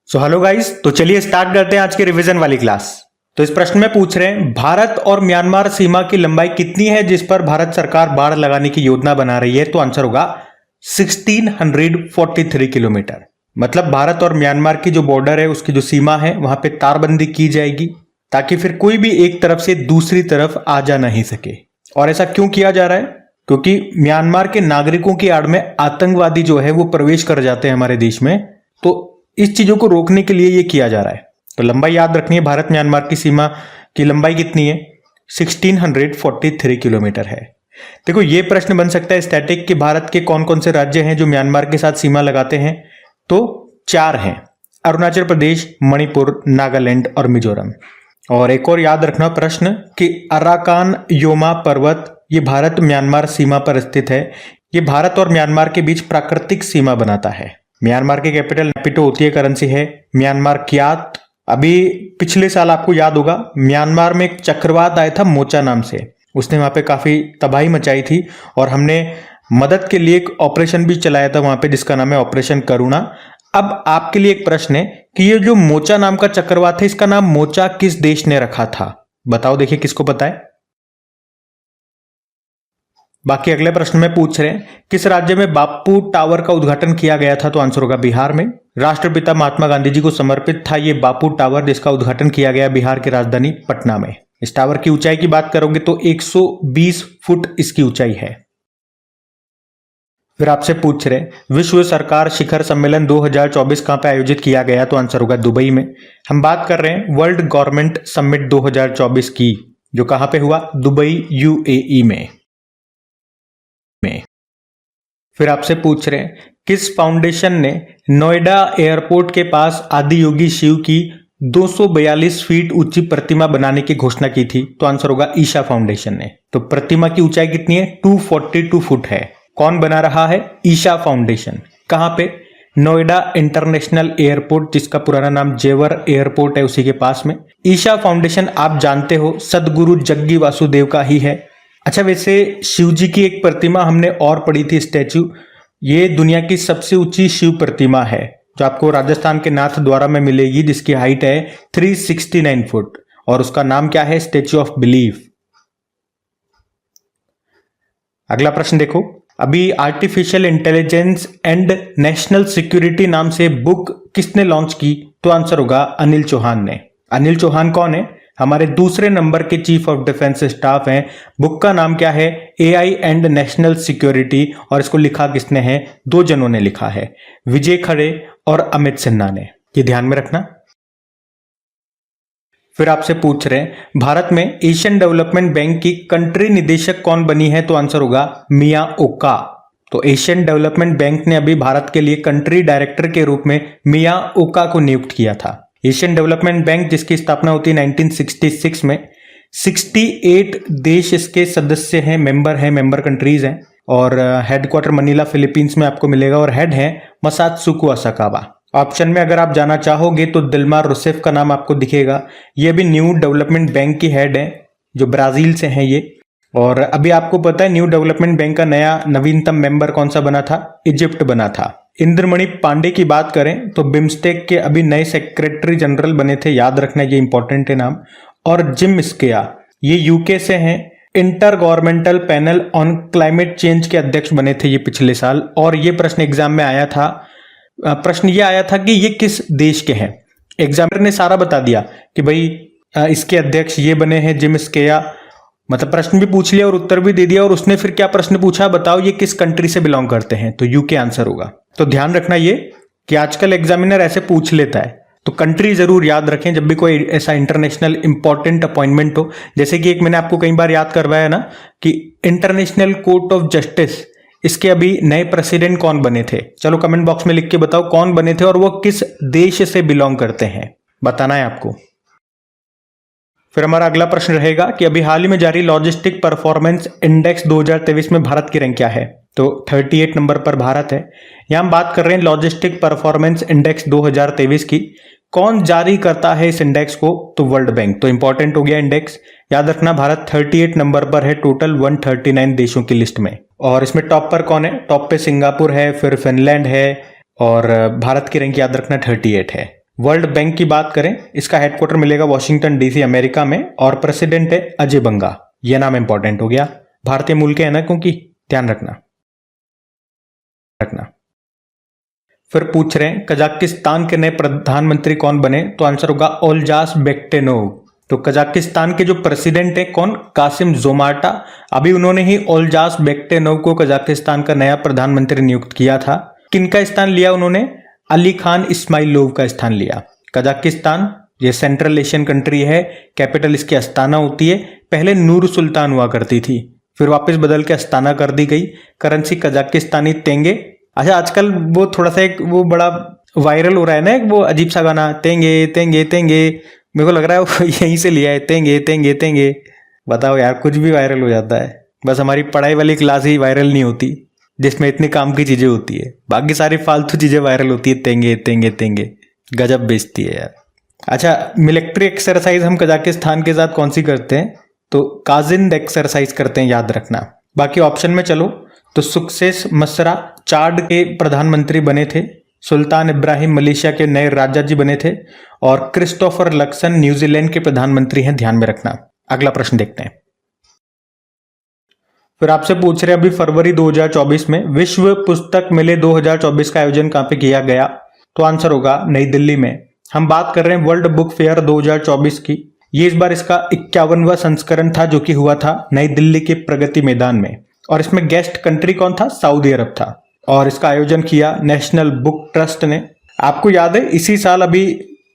So hello guys, तो चलिए start करते हैं आज की रिवीजन वाली क्लास। तो इस प्रश्न में पूछ रहे हैं भारत और म्यांमार सीमा की लंबाई कितनी है जिस पर भारत सरकार बाढ़ लगाने की योजना बना रही है। तो आंसर होगा 1643 किलोमीटर। मतलब भारत और म्यांमार की जो बॉर्डर है, उसकी जो सीमा है, वहां पे तारबंदी की जाएगी ताकि फिर कोई भी एक तरफ से दूसरी तरफ आ जा नहीं सके। और ऐसा क्यों किया जा रहा है? क्योंकि म्यांमार के नागरिकों की आड़ में आतंकवादी जो है वो प्रवेश कर जाते हैं हमारे देश में। तो इस चीजों को रोकने के लिए ये किया जा रहा है। तो लंबाई याद रखनी है, भारत म्यांमार की सीमा की लंबाई कितनी है? 1643 किलोमीटर है। देखो, ये प्रश्न बन सकता है स्टैटिक कि भारत के कौन कौन से राज्य हैं जो म्यांमार के साथ सीमा लगाते हैं। तो 4 हैं, अरुणाचल प्रदेश, मणिपुर, नागालैंड और मिजोरम। और एक और याद रखना प्रश्न कि अराकान योमा पर्वत ये भारत म्यांमार सीमा पर स्थित है। ये भारत और म्यांमार के बीच प्राकृतिक सीमा बनाता है। म्यांमार की कैपिटल नेपिटो होती है, करेंसी है म्यांमार क्यात। अभी पिछले साल आपको याद होगा म्यांमार में एक चक्रवात आया था मोचा नाम से, उसने वहां पे काफी तबाही मचाई थी और हमने मदद के लिए एक ऑपरेशन भी चलाया था वहां पे जिसका नाम है ऑपरेशन करुणा। अब आपके लिए एक प्रश्न है कि ये जो मोचा नाम का चक्रवात है, इसका नाम मोचा किस देश ने रखा था? बताओ, देखिए किसको पता है। बाकी अगले प्रश्न में पूछ रहे हैं किस राज्य में बापू टावर का उद्घाटन किया गया था? तो आंसर होगा बिहार में। राष्ट्रपिता महात्मा गांधी जी को समर्पित था ये बापू टावर, जिसका उद्घाटन किया गया बिहार की राजधानी पटना में। इस टावर की ऊंचाई की बात करोगे तो 120 फुट इसकी ऊंचाई है। फिर आपसे पूछ रहे विश्व सरकार शिखर सम्मेलन 2024 कहां पे आयोजित किया गया? तो आंसर होगा दुबई में। हम बात कर रहे हैं वर्ल्ड गवर्नमेंट समिट 2024 की, जो कहां पे हुआ? दुबई, यूएई में। फिर आपसे पूछ रहे हैं किस फाउंडेशन ने नोएडा एयरपोर्ट के पास आदियोगी शिव की 242 फीट ऊंची प्रतिमा बनाने की घोषणा की थी? तो आंसर होगा ईशा फाउंडेशन ने। तो प्रतिमा की ऊंचाई कितनी है? 242 फुट है। कौन बना रहा है? ईशा फाउंडेशन। कहां पे? नोएडा इंटरनेशनल एयरपोर्ट, जिसका पुराना नाम जेवर एयरपोर्ट है, उसी के पास में। ईशा फाउंडेशन आप जानते हो सदगुरु जग्गी वासुदेव का ही है। अच्छा, वैसे शिव जी की एक प्रतिमा हमने और पढ़ी थी, स्टैच्यू। ये दुनिया की सबसे ऊंची शिव प्रतिमा है जो आपको राजस्थान के नाथ द्वारा में मिलेगी, जिसकी हाइट है 369 फुट और उसका नाम क्या है? Statue of belief. अगला प्रश्न देखो, अभी artificial intelligence and national security नाम से बुक किसने लॉन्च की? तो आंसर होगा अनिल चौहान ने। अनिल चौहान कौन है? हमारे दूसरे नंबर के चीफ ऑफ डिफेंस स्टाफ हैं। बुक का नाम क्या है? AI and national security. और इसको लिखा किसने है? 2 जनों ने लिखा है, विजय खड़े और अमित सिन्हा ने। ये ध्यान में रखना। फिर आपसे पूछ रहे हैं भारत में एशियन डेवलपमेंट बैंक की कंट्री निदेशक कौन बनी है? तो आंसर होगा मिया ओका। तो एशियन डेवलपमेंट बैंक ने अभी भारत के लिए कंट्री डायरेक्टर के रूप में मिया ओका को नियुक्त किया था। एशियन डेवलपमेंट बैंक जिसकी स्थापना होती है 1966 में, 68 देश इसके सदस्य हैं, मेंबर कंट्रीज हैं। और हेडक्वार्टर मनीला फिलीपींस में आपको मिलेगा और हेड है मसात्सुको असाकावा। ऑप्शन में अगर आप जाना चाहोगे तो दिल्मार रूसेफ का नाम आपको दिखेगा। ये भी न्यू डेवलपमेंट बैंक की हेड है, जो ब्राजील से हैं ये। और अभी आपको पता है न्यू डेवलपमेंट बैंक का नया नवीनतम मेंबर कौन सा बना था? इजिप्ट बना था। इंद्रमणि पांडे की बात करें तो बिम्स्टेक के अभी नए सेक्रेटरी जनरल बने थे, याद रखना ये इंपॉर्टेंट है नाम। और जिम स्केया ये यूके से हैं, inter governmental panel on climate change के अध्यक्ष बने थे ये पिछले साल। और ये प्रश्न एग्जाम में आया था। प्रश्न ये आया था कि ये किस देश के हैं। एग्जामिनर ने सारा बता दिया कि भाई इसके अध्यक्ष ये बने हैं जिम स्केया, मतलब प्रश्न भी पूछ लिया और उत्तर भी दे दिया। और उसने फिर क्या प्रश्न पूछा, बताओ ये किस कंट्री से बिलोंग करते हैं? तो यूके आंसर होगा। तो ध्यान रखना ये कि आजकल एग्जामिनर ऐसे पूछ लेता है, तो कंट्री जरूर याद रखें जब भी कोई ऐसा इंटरनेशनल इंपॉर्टेंट अपॉइंटमेंट हो। जैसे कि एक मैंने आपको कई बार याद करवाया ना कि इंटरनेशनल कोर्ट ऑफ जस्टिस, इसके अभी नए प्रेसिडेंट कौन बने थे? चलो कमेंट बॉक्स में लिख के बताओ कौन बने थे और वो किस देश से बिलोंग करते हैं, बताना है आपको। फिर हमारा अगला प्रश्न रहेगा कि अभी हाल ही में जारी लॉजिस्टिक परफॉर्मेंस इंडेक्स 2023 में भारत की रैंक क्या है? तो 38 नंबर पर भारत है। यहां हम बात कर रहे हैं लॉजिस्टिक परफॉर्मेंस इंडेक्स 2023 की। कौन जारी करता है इस इंडेक्स को? तो वर्ल्ड बैंक। तो इंपॉर्टेंट हो गया इंडेक्स, याद रखना। भारत 38 नंबर पर है टोटल 139 देशों की लिस्ट में। और इसमें टॉप पर कौन है? टॉप पे सिंगापुर है, फिर फिनलैंड है और भारत की रैंक याद रखना 38 है। वर्ल्ड बैंक की बात करें, इसका हेडक्वार्टर मिलेगा वॉशिंगटन डीसी अमेरिका में और प्रेसिडेंट है अजय बंगा। यह नाम इंपॉर्टेंट हो गया, भारतीय मूल के है ना, क्योंकि ध्यान रखना। फिर पूछ रहे हैं कजाकिस्तान के नए प्रधानमंत्री कौन बने, तो आंसर होगा ओल्जास बेक्टेनोव। तो कजाकिस्तान के जो प्रेसिडेंट है कौन, कासिम जोमार्टा। अभी उन्होंने ही ओल्जास बेक्टेनोव को कजाकिस्तान का नया प्रधानमंत्री नियुक्त किया था। किनका स्थान लिया उन्होंने, अली खान इस्माइलोव का स्थान लिया। कजाकिस्तान ये सेंट्रल एशियन कंट्री है, कैपिटल इसकी अस्ताना होती है। पहले नूर सुल्तान हुआ करती थी, फिर वापस बदल के अस्ताना कर दी गई। करेंसी कजाकिस्तानी तेंगे। अच्छा, आजकल वो थोड़ा सा एक वो बड़ा वायरल हो रहा है ना, एक वो अजीब सा गाना, तेंगे तेंगे तेंगे। मेरे को लग रहा है वो यहीं से लिया है, तेंगे तेंगे तेंगे। बताओ यार, कुछ भी वायरल हो जाता है। बस हमारी पढ़ाई वाली क्लास ही वायरल नहीं होती, जिसमें इतनी काम की चीजें होती है। बाकी सारी फालतू चीजें वायरल होती है, तेंगे तेंगे तेंगे। गजब बेइज्जती है यार। अच्छा, मिलिट्री एक्सरसाइज हम कजाकिस्तान के साथ कौन सी करते हैं, तो काजिंद एक्सरसाइज करते हैं, याद रखना। बाकी ऑप्शन में चलो तो सुक्सेस मसरा चाड के प्रधानमंत्री बने थे, सुल्तान इब्राहिम मलेशिया के नए राजा जी बने थे, और क्रिस्टोफर लक्सन न्यूजीलैंड के प्रधानमंत्री हैं, ध्यान में रखना। अगला प्रश्न देखते हैं। फिर आपसे पूछ रहे हैं अभी फरवरी 2024 में विश्व पुस्तक मेले 2024 का आयोजन कहां पे किया गया, तो आंसर होगा नई दिल्ली में। हम बात कर रहे हैं वर्ल्ड बुक फेयर 2024 की। ये इस बार इसका 51वां संस्करण था, जो कि हुआ था नई दिल्ली के प्रगति मैदान में, और इसमें गेस्ट कंट्री कौन था, सऊदी अरब था, और इसका आयोजन किया नेशनल बुक ट्रस्ट ने। आपको याद है इसी साल अभी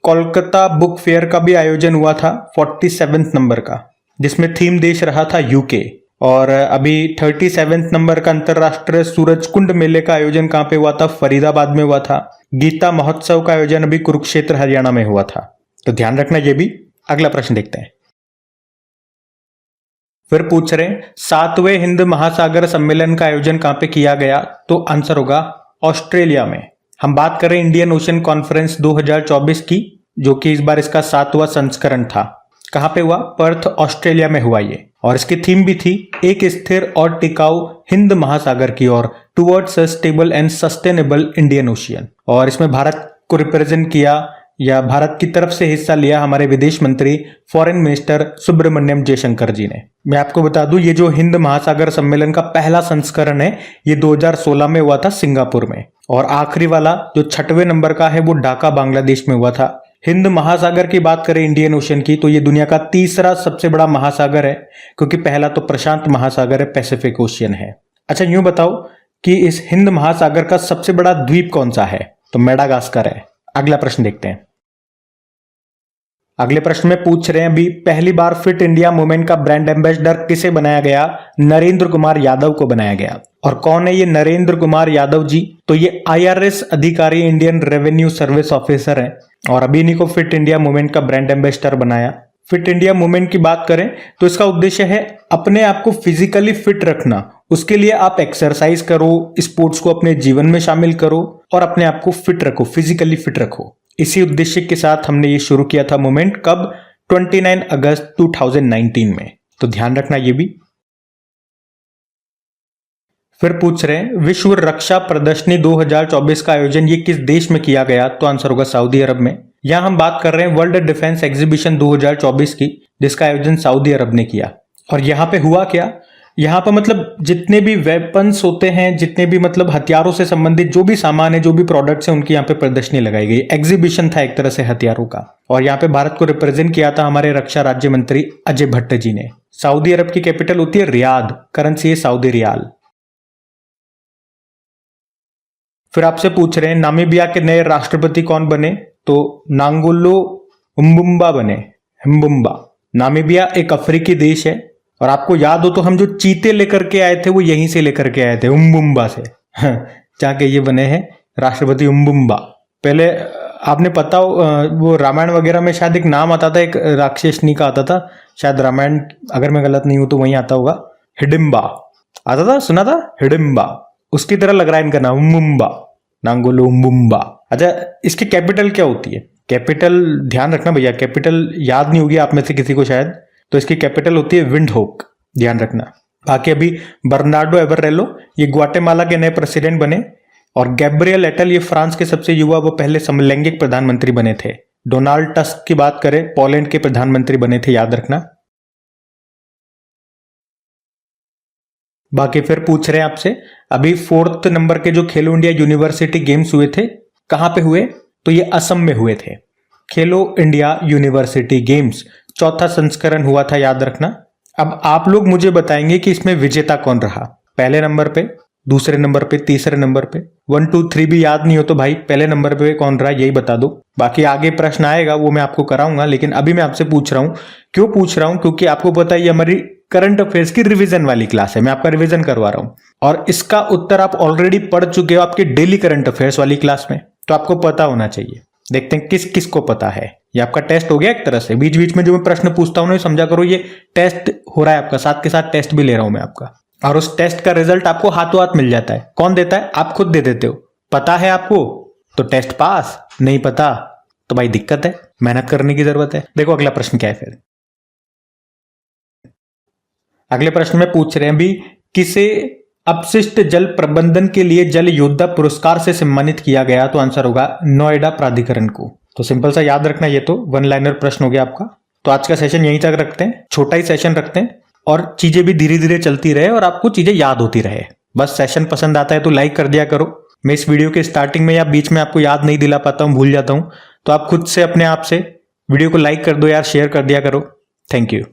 कोलकाता बुक फेयर का भी आयोजन हुआ था 47वें नंबर का, जिसमें थीम देश रहा था यूके। और अभी 37वें नंबर का अंतरराष्ट्रीय सूरजकुंड मेले का आयोजन कहां पे हुआ था, फरीदाबाद में हुआ था। गीता महोत्सव का आयोजन अभी कुरुक्षेत्र हरियाणा में हुआ था, तो ध्यान रखना ये भी। अगला प्रश्न देखते हैं। फिर पूछ रहे हैं 7वें हिंद महासागर सम्मेलन का आयोजन कहां पे किया गया, तो आंसर होगा ऑस्ट्रेलिया में। हम बात करें इंडियन ओशन कॉन्फ्रेंस 2024 की, जो कि इस बार इसका 7वां संस्करण था। कहां पे हुआ, पर्थ ऑस्ट्रेलिया में हुआ ये, और इसकी थीम भी थी एक स्थिर और टिकाऊ हिंद महासागर की ओर, towards a stable and sustainable Indian ocean. और इसमें भारत को रिप्रेजेंट किया या भारत की तरफ से हिस्सा लिया हमारे विदेश मंत्री फॉरेन मिनिस्टर सुब्रमण्यम जयशंकर जी ने। मैं आपको बता दूं ये जो हिंद महासागर सम्मेलन का पहला संस्करण है ये 2016 में हुआ था सिंगापुर में, और आखिरी वाला जो 6वें नंबर का है वो ढाका बांग्लादेश में हुआ था। हिंद महासागर की बात करें इंडियन ओशन की, तो ये दुनिया का तीसरा सबसे बड़ा महासागर है, क्योंकि पहला तो प्रशांत महासागर है, पैसिफिक ओशियन है। अच्छा, यूं बताओ कि इस हिंद महासागर का सबसे बड़ा द्वीप कौन सा है, तो मेडागास्कर है। अगला प्रश्न देखते हैं। अगले प्रश्न में पूछ रहे हैं अभी पहली बार फिट इंडिया मूवमेंट का ब्रांड एम्बेसडर किसे बनाया गया, नरेंद्र कुमार यादव को बनाया गया। और कौन है ये नरेंद्र कुमार यादव जी, तो ये IRS अधिकारी, इंडियन रेवेन्यू सर्विस ऑफिसर हैं, और अभी इन्हीं को फिट इंडिया मूवमेंट का ब्रांड एम्बेसडर बनाया। फिट इंडिया मूवमेंट की बात करें तो इसका उद्देश्य है अपने आप को फिजिकली फिट रखना। उसके लिए आप एक्सरसाइज करो, स्पोर्ट्स को अपने जीवन में शामिल करो और अपने आप को फिट रखो, फिजिकली फिट रखो। इसी उद्देश्य के साथ हमने ये शुरू किया था मूवमेंट, कब, 29 अगस्त 2019 में, तो ध्यान रखना ये भी। फिर पूछ रहे हैं विश्व रक्षा प्रदर्शनी 2024 का आयोजन ये किस देश में किया गया, तो आंसर होगा सऊदी अरब में। यहां हम बात कर रहे हैं वर्ल्ड डिफेंस एग्जीबिशन 2024 की, जिसका आयोजन सऊदी अरब ने किया। और यहां पे हुआ क्या, यहाँ पर मतलब जितने भी वेपन्स होते हैं, जितने भी मतलब हथियारों से संबंधित जो भी सामान है, जो भी प्रोडक्ट्स हैं, उनकी यहाँ पे प्रदर्शनी लगाई गई। एग्जीबिशन था एक तरह से हथियारों का, और यहाँ पे भारत को रिप्रेजेंट किया था हमारे रक्षा राज्य मंत्री अजय भट्ट जी ने। सऊदी अरब की कैपिटल होती है रियाद, करेंसी है सऊदी रियाल। फिर आपसे पूछ रहे हैं नामीबिया के नए राष्ट्रपति कौन बने, तो नांगोलो हुम्बुम्बा बने। हुम्बुम्बा। नामीबिया एक अफ्रीकी देश है, और आपको याद हो तो हम जो चीते लेकर के आए थे वो यहीं से लेकर के आए थे, हुम्बुम्बा से, जहाँ के ये बने हैं राष्ट्रपति हुम्बुम्बा। पहले आपने पता हो वो रामायण वगैरह में शायद एक नाम आता था, एक राक्षसनी का आता था शायद, रामायण अगर मैं गलत नहीं हूं तो वहीं आता होगा, हिडिम्बा आता था, सुना था हिडिम्बा, उसकी तरह लग रहा है इनका नाम, हुम्बुम्बा, नांगोलो हुम्बुम्बा। अच्छा, इसकी कैपिटल क्या होती है, कैपिटल ध्यान रखना भैया, कैपिटल याद नहीं होगी आप में से किसी को शायद, तो इसकी कैपिटल होती है विंडहोक, ध्यान रखना। बाकी अभी बर्नार्डो एवररेलो ये ग्वाटेमाला के नए प्रेसिडेंट बने, और गैब्रियल एटल, ये फ्रांस के सबसे युवा व पहले समलैंगिक प्रधानमंत्री बने थे। डोनाल्ड टस्क की बात करें, पोलैंड के प्रधानमंत्री बने थे, याद रखना। बाकी फिर पूछ रहे हैं आपसे, अभी 4th नंबर के जो खेलो इंडिया यूनिवर्सिटी गेम्स हुए थे, कहां पे हुए? तो ये असम में हुए थे। खेलो इंडिया यूनिवर्सिटी गेम्स 4था संस्करण हुआ था, याद रखना। अब आप लोग मुझे बताएंगे कि इसमें विजेता कौन रहा, पहले नंबर पे, दूसरे नंबर पे, तीसरे नंबर पे। 1 2 3 भी याद नहीं हो तो भाई पहले नंबर पे कौन रहा यही बता दो। बाकी आगे प्रश्न आएगा वो मैं आपको कराऊंगा, लेकिन अभी मैं आपसे पूछ रहा हूं। क्यों पूछ रहा हूं? क्योंकि आपको पता है ये हमारी करंट अफेयर्स की रिवीजन वाली क्लास है, मैं आपका रिवीजन करवा रहा हूं और इसका उत्तर आप ऑलरेडी पढ़ चुके हो आपके डेली करंट अफेयर्स वाली क्लास में, तो आपको पता होना चाहिए। देखते हैं किस किस को पता है। ये आपका टेस्ट हो गया एक तरह से। बीच बीच में जो मैं प्रश्न पूछता हूं ना, समझा करो ये टेस्ट हो रहा है आपका, साथ के साथ टेस्ट भी ले रहा हूं मैं आपका। और उस टेस्ट का रिजल्ट आपको हाथों हाथ मिल जाता है। कौन देता है? आप खुद दे देते हो। पता है आपको तो टेस्ट पास, नहीं पता तो भाई दिक्कत है, मेहनत करने की जरूरत है। देखो अगला प्रश्न क्या है फिर। अगले प्रश्न में पूछ रहे हैं भी, किसे अपशिष्ट जल प्रबंधन के लिए जल योद्धा पुरस्कार से सम्मानित किया गया? तो आंसर होगा नोएडा प्राधिकरण को। तो सिंपल सा याद रखना, ये तो 1 लाइनर प्रश्न हो गया आपका। तो आज का सेशन यहीं तक रखते हैं, छोटा ही सेशन रखते हैं और चीजें भी धीरे धीरे चलती रहे और आपको चीजें याद होती रहे। बस सेशन पसंद आता है तो लाइक कर दिया करो। मैं इस वीडियो के स्टार्टिंग में या बीच में आपको याद नहीं दिला पाता हूं, भूल जाता हूं, तो आप खुद से अपने आप से वीडियो को लाइक कर दो यार, शेयर कर दिया करो। Thank you.